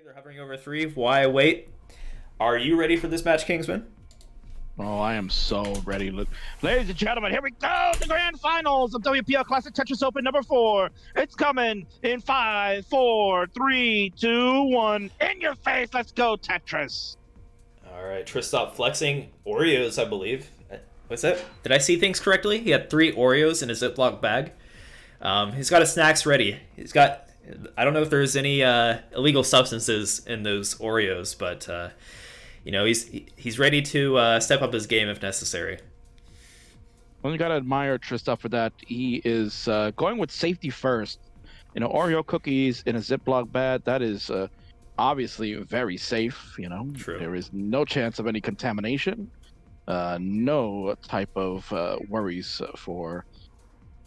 They're hovering over 3. Why wait? Are you ready for this match, Kingsman? Oh, I am so ready. Look, ladies and gentlemen, here we go. The grand finals of WPL Classic Tetris Open number 4. It's coming in 5, 4, 3, 2, 1. In your face. Let's go, Tetris. All right, Tristop flexing Oreos, I believe. What's that? Did I see things correctly? He had 3 Oreos in a Ziploc bag. He's got his snacks ready. He's got... I don't know if there's any illegal substances in those Oreos, but you know, he's ready to step up his game if necessary. Well, you gotta admire Tristop for that. He is going with safety first. You know, Oreo cookies in a Ziploc bag, that is obviously very safe. You know, True. There is no chance of any contamination, no type of worries for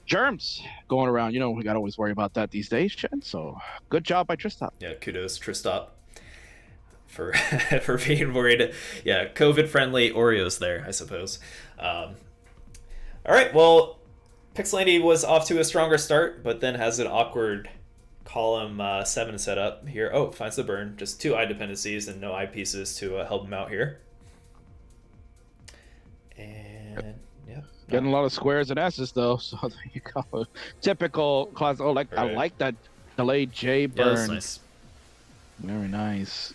germs going around. You know, we gotta always worry about that these days, Chen. So good job by Tristop. Yeah, kudos Tristop for for being worried. Yeah, COVID-friendly Oreos there, I suppose. All right, well, PixelAndy was off to a stronger start, but then has an awkward column 7 set up here. Oh, finds the burn. Just 2 eye dependencies and no eye pieces to help him out here. And yeah, Getting a lot of squares and S's though, so there you go. Typical class. Oh, like right. I like that delayed J burn. Yeah, that's nice. Very nice.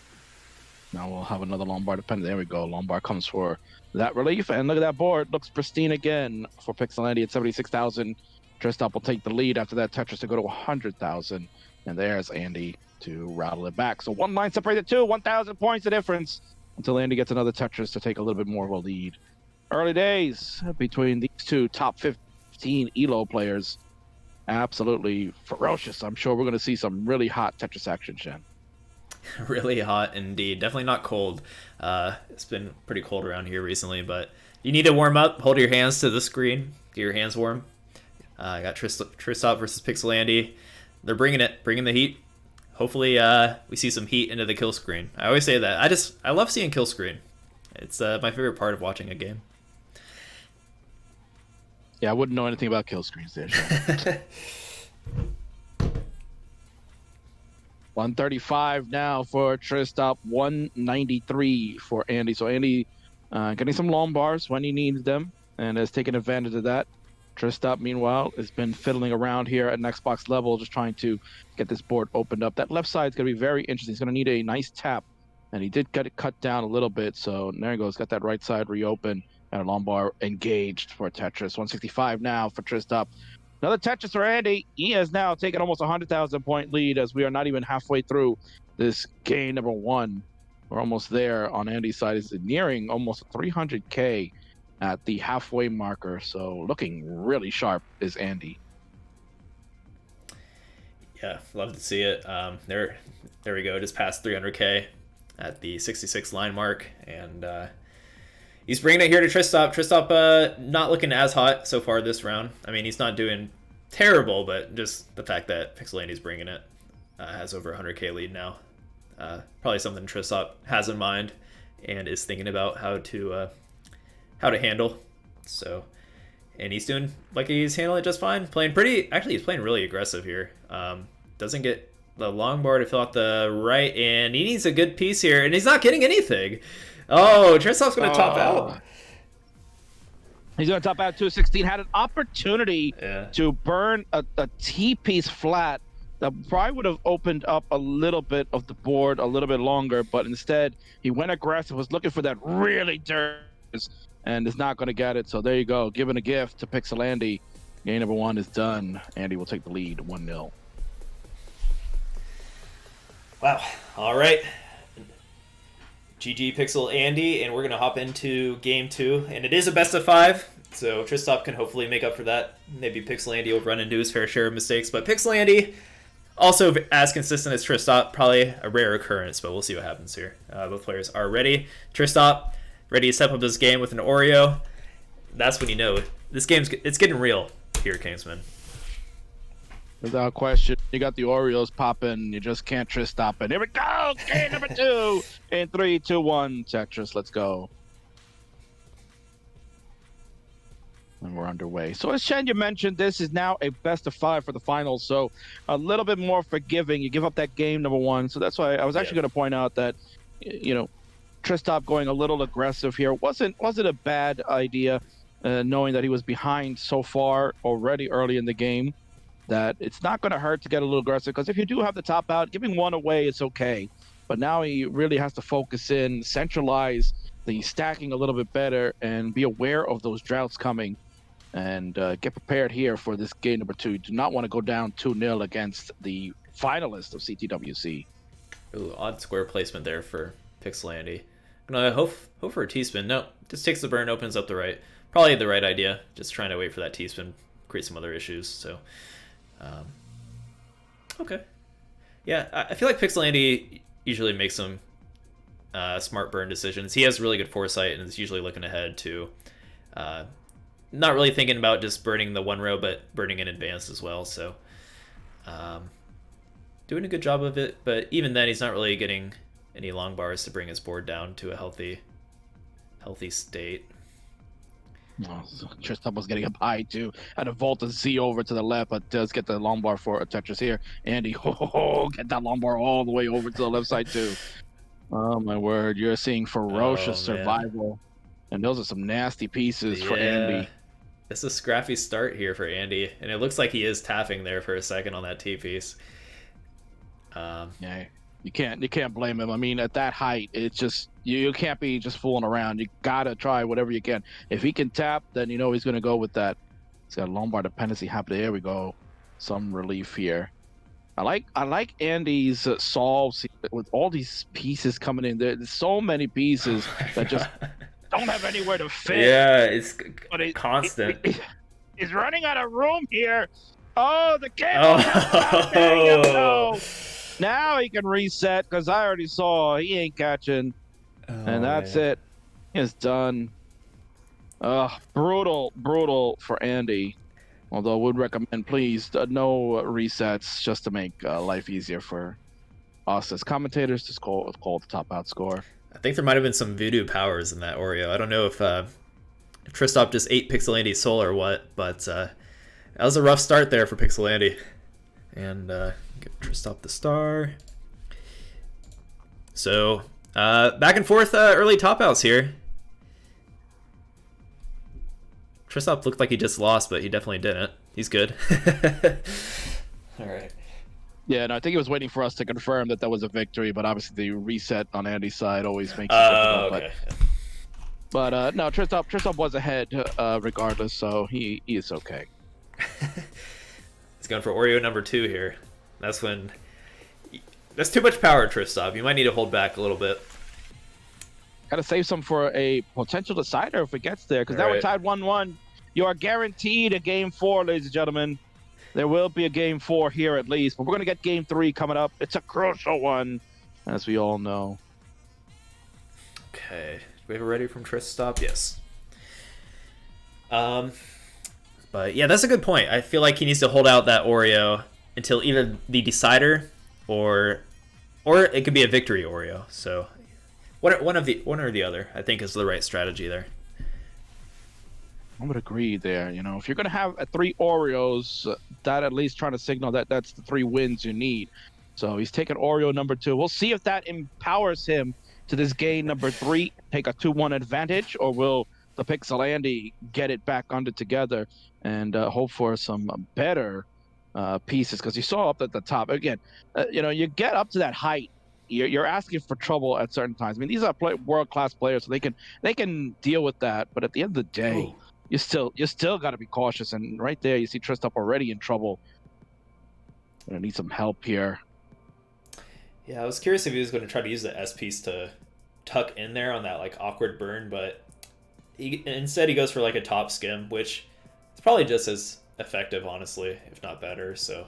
Now we'll have another Lombard dependent. There we go. Lombard comes for that relief, and look at that board. Looks pristine again for PixelAndy at 76,000. Tristop will take the lead after that Tetris to go to 100,000, and there's Andy to rattle it back. So 1 line separated 2, 1,000 points of difference until Andy gets another Tetris to take a little bit more of a lead. Early days between these 2 top 15 ELO players. Absolutely ferocious. I'm sure we're going to see some really hot Tetris action, Shen. Really hot indeed. Definitely not cold. It's been pretty cold around here recently, but you need to warm up. Hold your hands to the screen. Get your hands warm. I got Tristop versus PixelAndy. They're bringing it, bringing the heat. Hopefully we see some heat into the kill screen. I always say that. I love seeing kill screen. It's my favorite part of watching a game. Yeah, I wouldn't know anything about kill screens there. 135 now for Tristop, 193 for Andy. So Andy getting some long bars when he needs them and has taken advantage of that. Tristop, meanwhile, has been fiddling around here at next box level, just trying to get this board opened up. That left side is going to be very interesting. He's going to need a nice tap, and he did get it cut down a little bit. So there he goes, got that right side reopened. And a Lombard engaged for Tetris. 165 now for Tristop. Another Tetris for Andy. He has now taken almost 100,000 point lead as we are not even halfway through this game number 1. We're almost there on Andy's side. Is nearing almost 300K at the halfway marker. So looking really sharp is Andy. Yeah, love to see it. There we go. Just past 300K at the 66 line mark. And he's bringing it here to Tristop. Tristop not looking as hot so far this round. I mean, he's not doing terrible, but just the fact that PixelAndy's bringing it has over 100K lead now. Probably something Tristop has in mind and is thinking about how to handle. So, and he's doing like he's handling it just fine. He's playing really aggressive here. Doesn't get the long bar to fill out the right, and he needs a good piece here, and he's not getting anything. Oh, Tristop's going to top out. He's going to top out 216. Had an opportunity to burn a T-piece flat that probably would have opened up a little bit of the board a little bit longer, but instead he went aggressive, was looking for that really dirt, and is not going to get it. So there you go, giving a gift to PixelAndy. Game number 1 is done. Andy will take the lead 1-0. Wow. All right. GG PixelAndy, and we're going to hop into game 2, and it is a best of 5, so Tristop can hopefully make up for that. Maybe PixelAndy will run into his fair share of mistakes, but PixelAndy, also as consistent as Tristop, probably a rare occurrence, but we'll see what happens here. Both players are ready. Tristop, ready to step up this game with an Oreo. That's when you know it's getting real here, Kingsman. Without question, you got the Oreos popping. You just can't Tristop it. Here we go. Game number 2 in 3, 2, 1. Tetris, let's go. And we're underway. So as Chen, you mentioned, this is now a best of 5 for the finals. So a little bit more forgiving. You give up that game number 1. So that's why I was actually going to point out that, Tristop going a little aggressive here wasn't a bad idea, knowing that he was behind so far already early in the game. That it's not going to hurt to get a little aggressive, because if you do have the top out, giving 1 away, it's okay. But now he really has to focus in, centralize the stacking a little bit better, and be aware of those droughts coming. And get prepared here for this game number 2. Do not want to go down 2-0 against the finalist of CTWC. Ooh, odd square placement there for PixelAndy. Gonna hope for a T-spin. No, just takes the burn, opens up the right. Probably the right idea. Just trying to wait for that T-spin, create some other issues. So, okay. Yeah, I feel like PixelAndy usually makes some smart burn decisions. He has really good foresight and is usually looking ahead to... not really thinking about just burning the 1 row, but burning in advance as well. So, doing a good job of it. But even then, he's not really getting any long bars to bring his board down to a healthy state. Oh, Tristop was getting up high too. Had a Volta Z over to the left, but does get the long bar for a Tetris here. Andy, get that long bar all the way over to the left side too. Oh my word, you're seeing ferocious survival. And those are some nasty pieces for Andy. It's a scrappy start here for Andy, and it looks like he is tapping there for a second on that T piece. Yeah, you can't blame him. I mean, at that height, it's just you can't be just fooling around. You gotta try whatever you can. If he can tap, then you know he's gonna go with that. He's got a lumbar dependency happening. There we go. Some relief here. I like Andy's solves with all these pieces coming in. There's so many pieces that just don't have anywhere to fit. Yeah, it's constant. He's running out of room here. Oh, the game. Oh. Now he can reset, because I already saw he ain't catching. And that's it. It's done. Brutal for Andy. Although I would recommend, please, no resets, just to make life easier for us as commentators. Just call the top out score. I think there might have been some voodoo powers in that Oreo. I don't know if Tristop just ate PixelAndy's soul or what, but that was a rough start there for PixelAndy. And give Tristop the star. So, back and forth early top outs here. Tristop looked like he just lost, but he definitely didn't. He's good. All right. Yeah, and I think he was waiting for us to confirm that was a victory, but obviously the reset on Andy's side always makes it difficult. Okay. But no, Tristop was ahead regardless, so he is okay. He's going for Oreo number 2 here. That's too much power, Tristop. You might need to hold back a little bit. Gotta save some for a potential decider if it gets there, because now we're tied 1-1. You are guaranteed a game 4, ladies and gentlemen. There will be a game 4 here at least, but we're going to get game 3 coming up. It's a crucial one, as we all know. Okay. Do we have it ready from Tristop? Yes. But yeah, that's a good point. I feel like he needs to hold out that Oreo until either the decider or it could be a victory Oreo. So one or the other, I think, is the right strategy there. I would agree there. If you're going to have 3 Oreos, that at least trying to signal that that's the 3 wins you need. So he's taking Oreo number 2. We'll see if that empowers him to this game number 3, take a 2-1 advantage, or will the PixelAndy get it back under together and hope for some better pieces? Because you saw up at the top again, you get up to that height, you're asking for trouble at certain times. I mean, these are world-class players, so they can deal with that. But at the end of the day, you still got to be cautious. And right there, you see Tristop already in trouble. Gonna need some help here. Yeah, I was curious if he was going to try to use the S piece to tuck in there on that awkward burn, but instead he goes for a top skim, which is probably just as effective, honestly, if not better. So,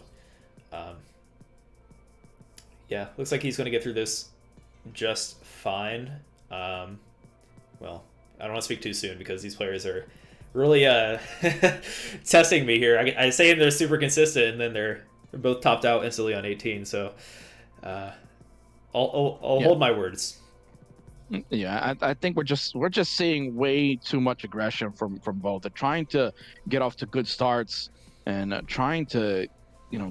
yeah, looks like he's going to get through this just fine. Well, I don't want to speak too soon because these players are really testing me here. I say they're super consistent, and then they're both topped out instantly on 18. So I'll hold my words. Yeah, I think we're just seeing way too much aggression from both. They're trying to get off to good starts and trying to,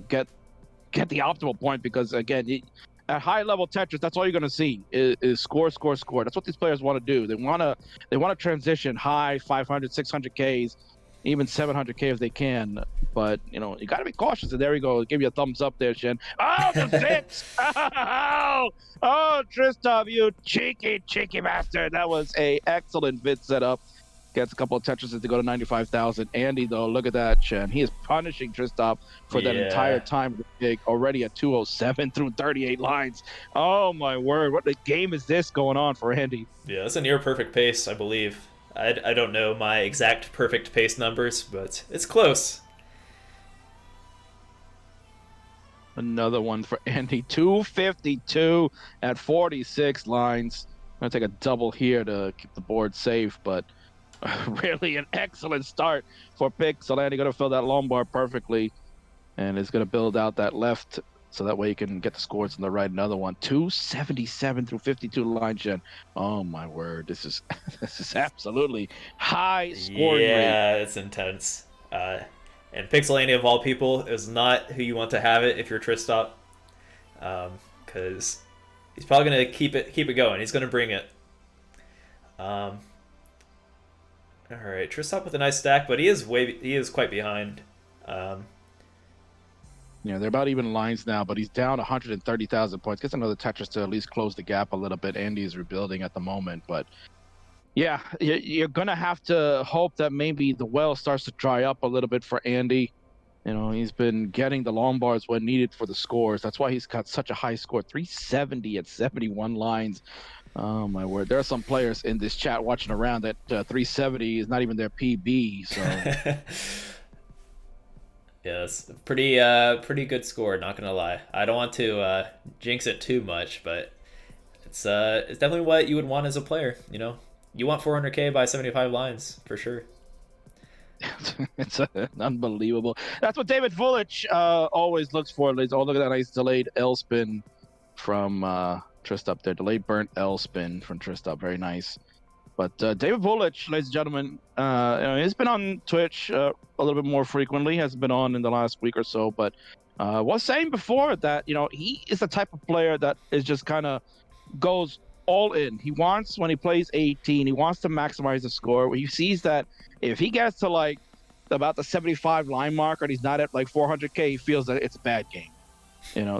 get the optimal point because again, at high level Tetris, that's all you're gonna see is score, score, score. That's what these players want to do. They want to transition high 500, 600 Ks, even 700K if they can. But you got to be cautious. And there we go. Give you a thumbs up there, Shen. Oh, the six! Oh, Tristop, you cheeky bastard! That was a excellent vid setup. Gets a couple of Tetrises to go to 95,000. Andy, though, look at that, Shen. He is punishing Tristop for that entire time of the gig. Already at 207 through 38 lines. Oh, my word. What the game is this going on for Andy? Yeah, that's a near perfect pace, I believe. I don't know my exact perfect pace numbers, but it's close. Another one for Andy. 252 at 46 lines. I'm going to take a double here to keep the board safe, but really an excellent start for P1xelAndy. Going to fill that long bar perfectly, and is going to build out that left so that way you can get the scores on the right. Another one. 277 through 52 lines, Jen. Oh, my word. This is absolutely high scoring rate. Yeah, it's intense. And P1xelAndy, of all people, is not who you want to have it if you're Tristop, because he's probably going to keep it going. He's going to bring it. All right, Tristop with a nice stack, but he is quite behind. They're about even lines now, but he's down 130,000 points. Gets another Tetris to at least close the gap a little bit. Andy is rebuilding at the moment, but yeah, you're going to have to hope that maybe the well starts to dry up a little bit for Andy. He's been getting the long bars when needed for the scores. That's why he's got such a high score, 370 at 71 lines. Oh, my word. There are some players in this chat watching around that 370 is not even their PB, so... Yes, pretty good score, not gonna lie. I don't want to jinx it too much, but it's definitely what you would want as a player, You want 400K by 75 lines, for sure. It's unbelievable. That's what David Vulich always looks for. Oh, look at that nice delayed L spin from Tristop there. Delayed burnt L spin from Tristop. Very nice. But David Vulich, ladies and gentlemen, he's been on Twitch a little bit more frequently. Hasn't been on in the last week or so, but was saying before that he is the type of player that is just kind of goes all in. He wants, when he plays 18, he wants to maximize the score. He sees that if he gets to like about the 75 line mark and he's not at like 400K, he feels that it's a bad game.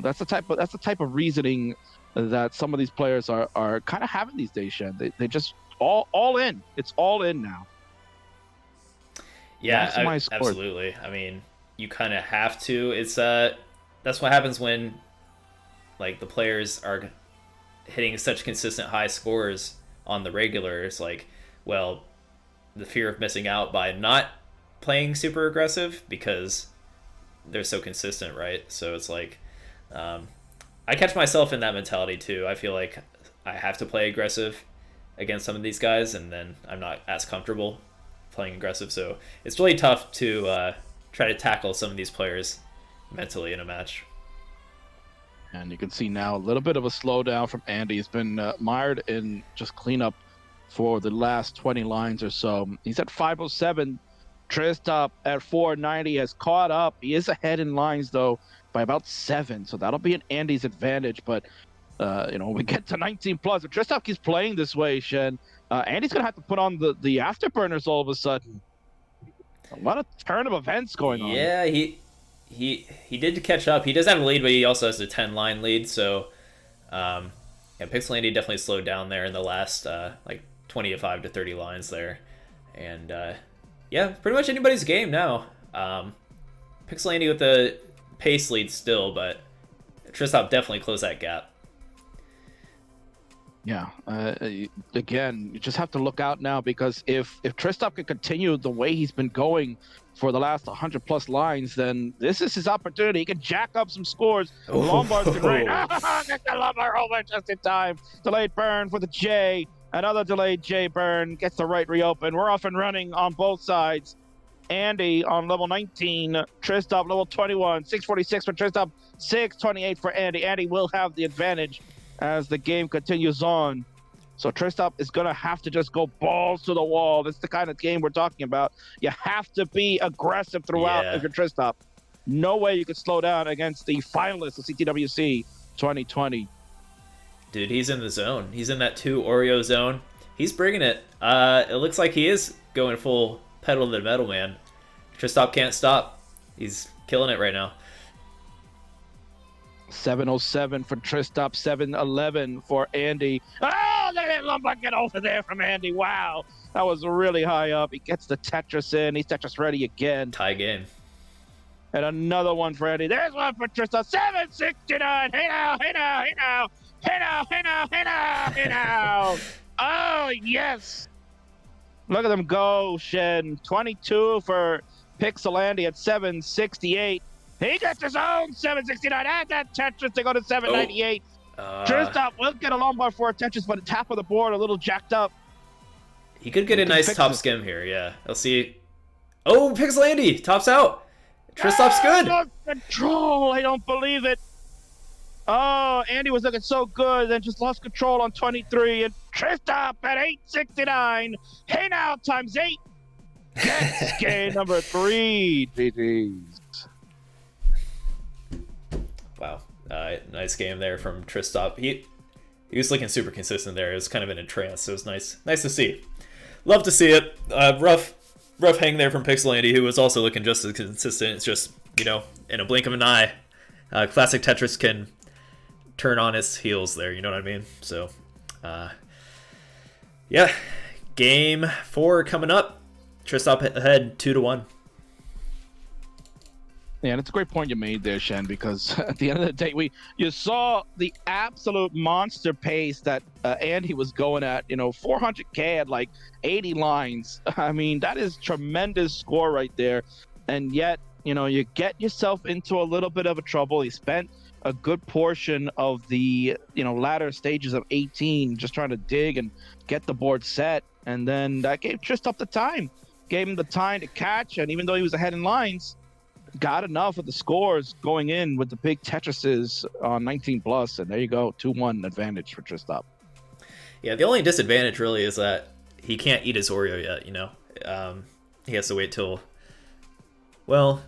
That's the type of reasoning that some of these players are kind of having these days, Shen. They just all in. It's all in now. Yeah, absolutely. I mean, you kind of have to. It's that's what happens when like the players are hitting such consistent high scores on the regular. It's like, well, the fear of missing out by not playing super aggressive because they're so consistent, right? So it's like I catch myself in that mentality too. I feel like I have to play aggressive against some of these guys, and then I'm not as comfortable playing aggressive. So it's really tough to try to tackle some of these players mentally in a match. And you can see now a little bit of a slowdown from Andy. He's been mired in just cleanup for the last 20 lines or so. He's at 507. Tristop at 490 has caught up. He is ahead in lines, though, by about 7. So that'll be an Andy's advantage. But when we get to 19 plus, if Tristop keeps playing this way, Shen, Andy's gonna have to put on the afterburners all of a sudden. A lot of turn of events going on. Yeah, he did catch up. He does have a lead, but he also has a 10-line lead. So, P1xelAndy definitely slowed down there in the last 25 to 30 lines there, and pretty much anybody's game now. P1xelAndy with the pace lead still, but Tristop definitely closed that gap. Yeah, again, you just have to look out now, because if Tristop can continue the way he's been going for the last 100 plus lines, then this is his opportunity. He can jack up some scores. Lombard's been great. Get the Lombard over just in time. Delayed burn for the J. Another delayed J burn. Gets the right reopen. We're off and running on both sides. Andy on level 19. Tristop level 21. 646 for Tristop. 628 for Andy. Andy will have the advantage as the game continues on. So Tristop is going to have to just go balls to the wall. That's the kind of game we're talking about. You have to be aggressive throughout if you're Tristop. No way you could slow down against the finalists of CTWC 2020. Dude, he's in the zone. He's in that 2 Oreo zone. He's bringing it. It looks like he is going full pedal to the metal, man. Tristop can't stop. He's killing it right now. 707 for Tristop, 711 for Andy. Oh, look at that lumber get over there from Andy. Wow. That was really high up. He gets the Tetris in. He's Tetris ready again. Tie game. And another one for Andy. There's one for Tristop. 769. Hey now, hey now, hey now. Hey now, hey now, hey now, hey now. Oh, yes. Look at them go, Shen. 22 for P1xelAndy at 768. He gets his own 769. Add that Tetris to go to 798. Tristop will get a lumbar for a Tetris, but the top of the board a little jacked up. He could get a nice top skim here, yeah. Let's see. Oh, P1xelAndy tops out. Tristop's good. Lost control. I don't believe it. Oh, Andy was looking so good, then just lost control on 23. And Tristop at 869. Hey now, times 8. Gets game number 3. GG's. Wow, nice game there from Tristop. He was looking super consistent there. It was kind of in a trance. So it was nice to see. Love to see it. Rough hang there from P1xelAndy, who was also looking just as consistent. It's just, you know, in a blink of an eye, classic Tetris can turn on its heels there. You know what I mean? So, yeah, game 4 coming up. Tristop ahead 2-1. Yeah, and it's a great point you made there, Shen, because at the end of the day, you saw the absolute monster pace that Andy was going at. You know, 400K at like 80 lines. I mean, that is tremendous score right there. And yet, you know, you get yourself into a little bit of a trouble. He spent a good portion of the, you know, latter stages of 18 just trying to dig and get the board set. And then that gave Tristop the time. Gave him the time to catch. And even though he was ahead in lines, got enough of the scores going in with the big Tetrises on 19 plus, and there you go, 2-1 advantage for Tristop. Yeah, the only disadvantage really is that he can't eat his Oreo yet. You know, he has to wait till. Well,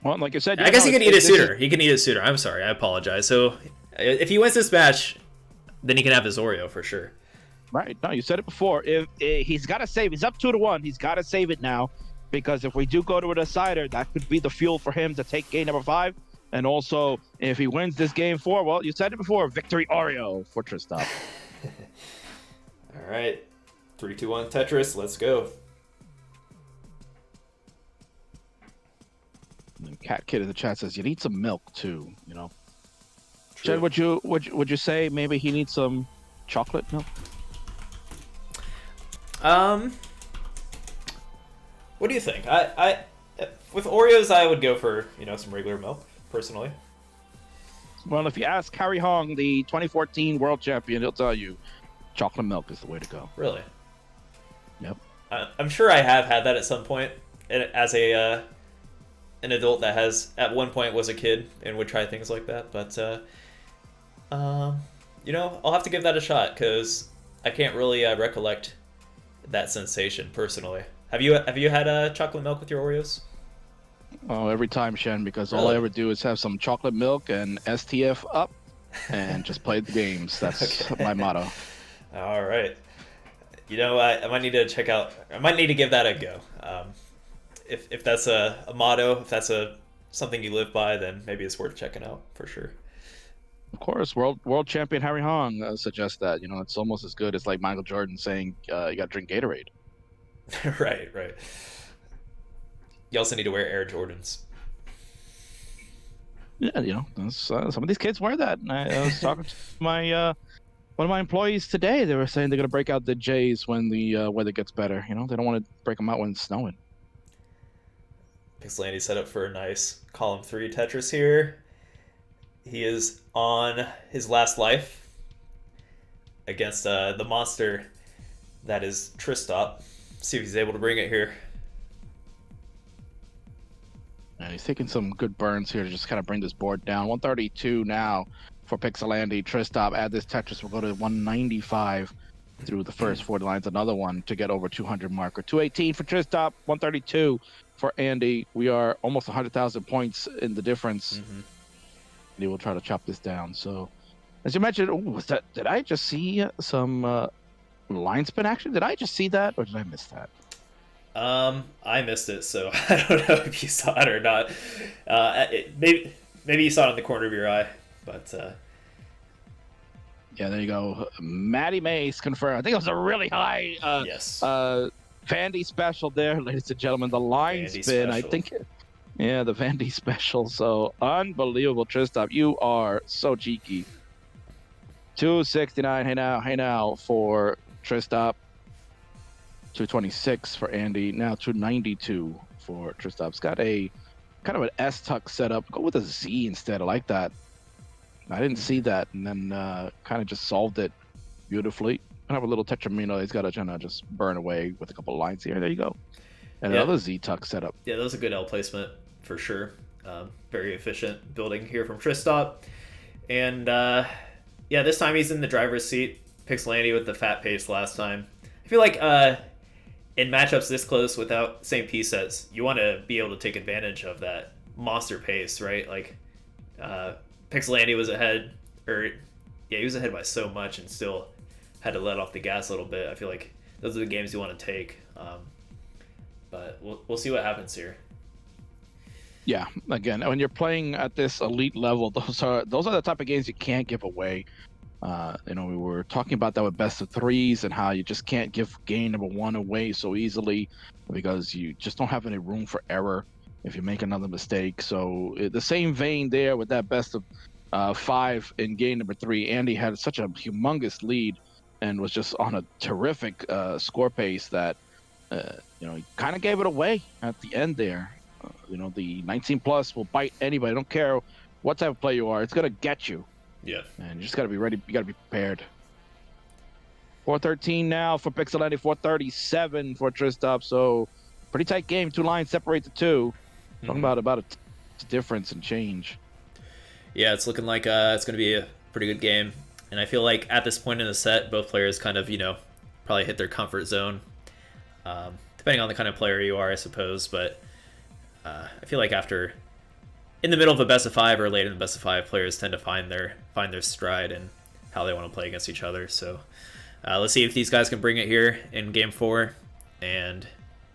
like I said, I guess he can eat it sooner. He can eat it sooner. I'm sorry, I apologize. So if he wins this match, then he can have his Oreo for sure. Right? No, you said it before. If he's got to save, he's up 2-1. He's got to save it now. Because if we do go to a decider, that could be the fuel for him to take game number 5. And also, if he wins this game 4, well, you said it before, victory Oreo for Tristop. All right. 3-2-1 Tetris. Let's go. And Cat Kid in the chat says, you need some milk, too, you know. True. Jen, would you say maybe he needs some chocolate milk? What do you think? I with Oreos, I would go for, you know, some regular milk, personally. Well, if you ask Harry Hong, the 2014 world champion, he'll tell you chocolate milk is the way to go. Really? Yep. I'm sure I have had that at some point as an adult that has at one point was a kid and would try things like that. But you know, I'll have to give that a shot because I can't really recollect that sensation personally. Have you had chocolate milk with your Oreos? Oh, every time, Shen, because all I ever do is have some chocolate milk and STF up and just play the games. That's my motto. All right. You know, I might need to check out. I might need to give that a go. If that's a motto, if that's something you live by, then maybe it's worth checking out for sure. Of course, world champion Harry Hong suggests that. You know, it's almost as good as like Michael Jordan saying you got to drink Gatorade. Right. You also need to wear Air Jordans. Yeah, you know, some of these kids wear that. And I was talking to my one of my employees today. They were saying they're gonna break out the J's when the weather gets better. You know, they don't want to break them out when it's snowing. P1xelAndy set up for a nice column 3 Tetris here. He is on his last life against the monster that is Tristop. See if he's able to bring it here. And he's taking some good burns here to just kind of bring this board down. 132 now for PixelAndy. Tristop, add this Tetris, will go to 195 through the first 40 lines. Another one to get over 200 marker. 218 for Tristop, 132 for Andy. We are almost 100,000 points in the difference. He will try to chop this down. So, as you mentioned, did I just see some line spin action? Did I just see that, or did I miss that? I missed it, so I don't know if you saw it or not. Maybe you saw it in the corner of your eye, but yeah, there you go. Matty Mace confirmed. I think it was a really high yes. Vandy special there, ladies and gentlemen. The line Vandy spin, special. I think. Yeah, the Vandy special. So unbelievable, Tristop. You are so cheeky. 269. Hey now for Tristop. 226 for Andy. Now 292 for Tristop's got a kind of an S tuck setup. Go with a Z instead. I like that. I didn't see that, and then kind of just solved it beautifully. I have a little Tetramino. He's got to kind of just burn away with a couple of lines here. There you go. And another Z tuck setup. Yeah, that was a good L placement for sure. Very efficient building here from Tristop. And yeah, this time he's in the driver's seat. PixelAndy with the fat pace last time. I feel like in matchups this close without same piece sets, you want to be able to take advantage of that monster pace, right? Like PixelAndy was ahead, he was ahead by so much and still had to let off the gas a little bit. I feel like those are the games you want to take, but we'll see what happens here. Yeah, again, when you're playing at this elite level, those are the type of games you can't give away. We were talking about that with best of threes and how you just can't give game number one away so easily because you just don't have any room for error if you make another mistake. So the same vein there with that best of 5 in game number 3. Andy had such a humongous lead and was just on a terrific score pace that he kind of gave it away at the end there. The 19 plus will bite anybody. I don't care what type of player you are. It's going to get you. Yeah. And you just got to be ready. You got to be prepared. 413 now for PixelAndy, 437 for Tristop. So pretty tight game. 2 lines separate the two. Talking about a difference and change. Yeah, it's looking like it's going to be a pretty good game. And I feel like at this point in the set, both players kind of, probably hit their comfort zone. Depending on the kind of player you are, I suppose. But I feel like in the middle of a best of 5 or late in the best of 5, players tend to find their stride and how they want to play against each other. So let's see if these guys can bring it here in game 4. And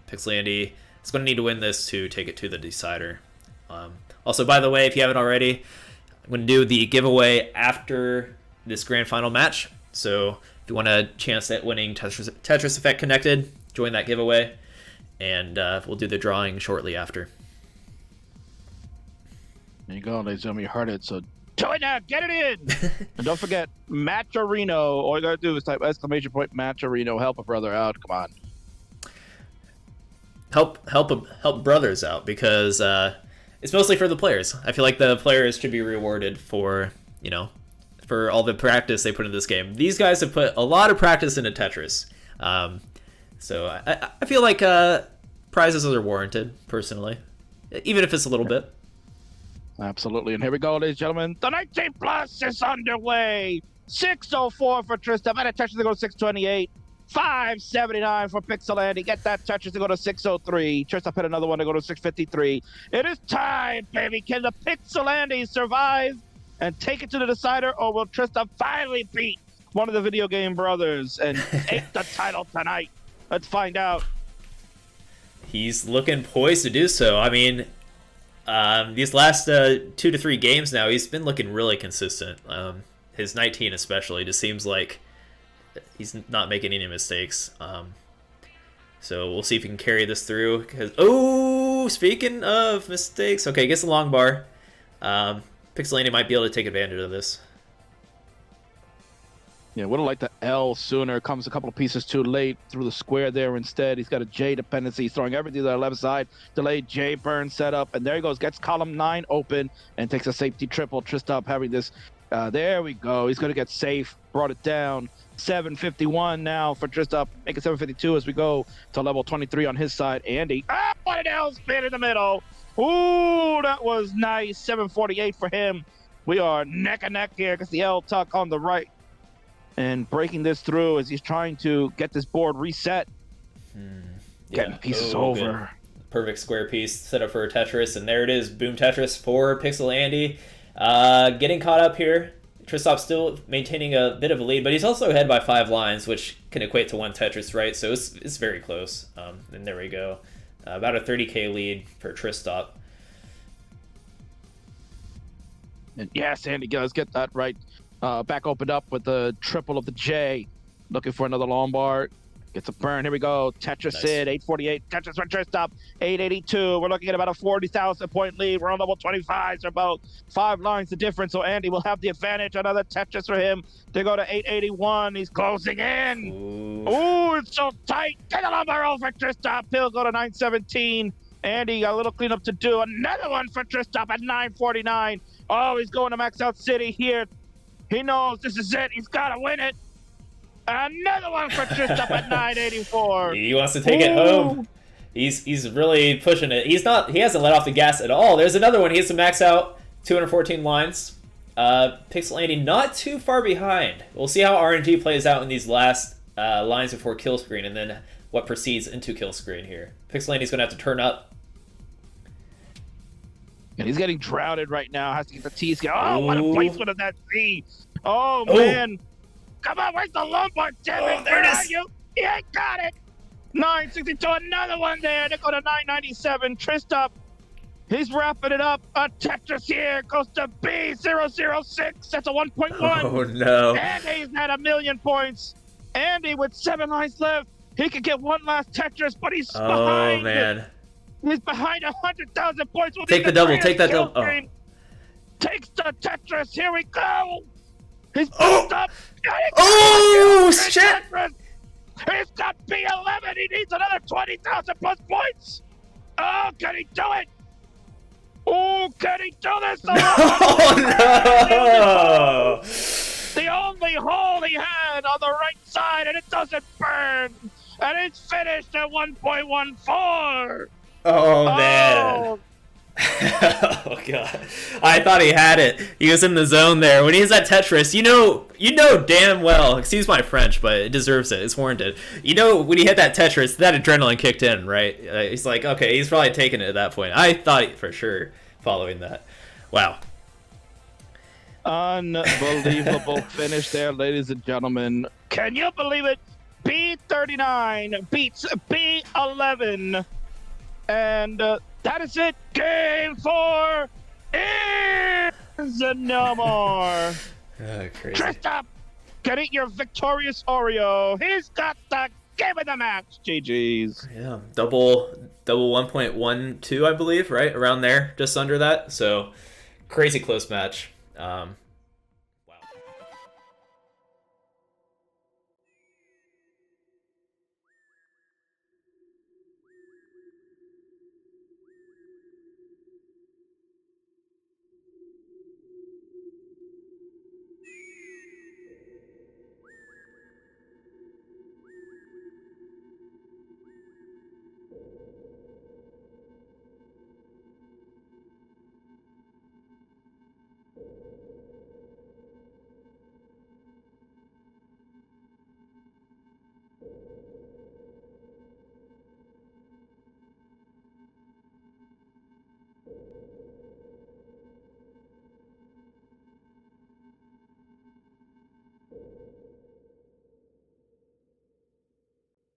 PixelAndy is going to need to win this to take it to the decider. Also, by the way, if you haven't already, I'm going to do the giveaway after this grand final match. So if you want a chance at winning Tetris Effect Connected, join that giveaway. And we'll do the drawing shortly after. There you go, ladies and gentlemen. You heard it. So join that. Get it in. And don't forget, Matcherino. All you got to do is type exclamation point Matcherino. Help a brother out. Come on. Help brothers out because it's mostly for the players. I feel like the players should be rewarded for all the practice they put in this game. These guys have put a lot of practice into Tetris. So I feel like prizes are warranted, personally, even if it's a little bit. Absolutely. And here we go, ladies and gentlemen. The 19 plus is underway. 604 for Tristop. And a Tetris to go to 628. 579 for PixelAndy. Get that Tetris to go to 603. Tristop hit another one to go to 653. It is time, baby. Can the PixelAndy survive and take it to the decider, or will Tristop finally beat one of the video game brothers and take the title tonight? Let's find out. He's looking poised to do so. I mean, these last 2 to 3 games now, he's been looking really consistent. His 19 especially just seems like he's not making any mistakes. So we'll see if he can carry this through. Speaking of mistakes, okay, gets the long bar. PixelAndy might be able to take advantage of this. Yeah, would have liked the L sooner. Comes a couple of pieces too late through the square there instead. He's got a J dependency. He's throwing everything to the left side. Delayed J burn setup. And there he goes. Gets column 9 open and takes a safety triple. Tristop having this. There we go. He's going to get safe. Brought it down. 751 now for Tristop. Making 752 as we go to level 23 on his side. Andy. What an L spin in the middle. Ooh, that was nice. 748 for him. We are neck and neck here because the L tuck on the right. And breaking this through as he's trying to get this board reset. Getting pieces over. Good. Perfect square piece set up for a Tetris, and there it is. Boom Tetris for WPL Andy. Getting caught up here. Tristop still maintaining a bit of a lead, but he's also ahead by 5 lines, which can equate to 1 Tetris, right? So it's very close. And there we go. About a 30k lead for Tristop. And yes, Andy does get that right. Back opened up with the triple of the J. Looking for another Lombard. Gets a burn. Here we go. Tetris Nice. Sid, 848. Tetris for Tristop, 882. We're looking at about a 40,000 point lead. We're on level 25. So about 5 lines the difference. So Andy will have the advantage. Another Tetris for him. They go to 881. He's closing in. Ooh, it's so tight. Get a number over Tristop. He'll go to 917. Andy got a little cleanup to do. Another one for Tristop at 949. Oh, he's going to max out City here. He knows this is it. He's got to win it. Another one for Tristop at 984. He wants to take it home. He's really pushing it. He hasn't let off the gas at all. There's another one. He has to max out 214 lines. WPL not too far behind. We'll see how RNG plays out in these last lines before kill screen, and then what proceeds into kill screen here. WPL going to have to turn up. And he's getting drowned right now. Has to get the T's. Oh, what a placement of that T. Oh, man. Come on, where's the Lombard? Damn it, there where it are is. you? Yeah, got it. 962, another one there. They go to 997. Tristop, he's wrapping it up. A Tetris here goes to B006. That's a 1.1. Oh, no. And he's at 1,000,000 points. Andy with 7 lines left. He could get one last Tetris, but he's behind. Oh, man. He's behind 100,000 points. Take the double. Take that double. Oh. Takes the Tetris. Here we go. He's built up. Oh, shit. Tetris. He's got B11. He needs another 20,000 plus points. Oh, can he do it? Oh, can he do this? Oh, no. The only hole he had on the right side, and it doesn't burn. And it's finished at 1.14. Oh, man. Oh, God. I thought he had it. He was in the zone there. When he's at Tetris, you know damn well, excuse my French, but it deserves it. It's warranted. You know, when he hit that Tetris, that adrenaline kicked in, right? He's like, okay, he's probably taking it at that point. I thought for sure following that. Wow. Unbelievable finish there, ladies and gentlemen. Can you believe it? B39 beats B11. And that is it. Game 4 is no more. Crazy. Tristop, get it your victorious Oreo. He's got the game of the match. GG's. Yeah, double 1.12, I believe, right around there, just under that. So crazy close match.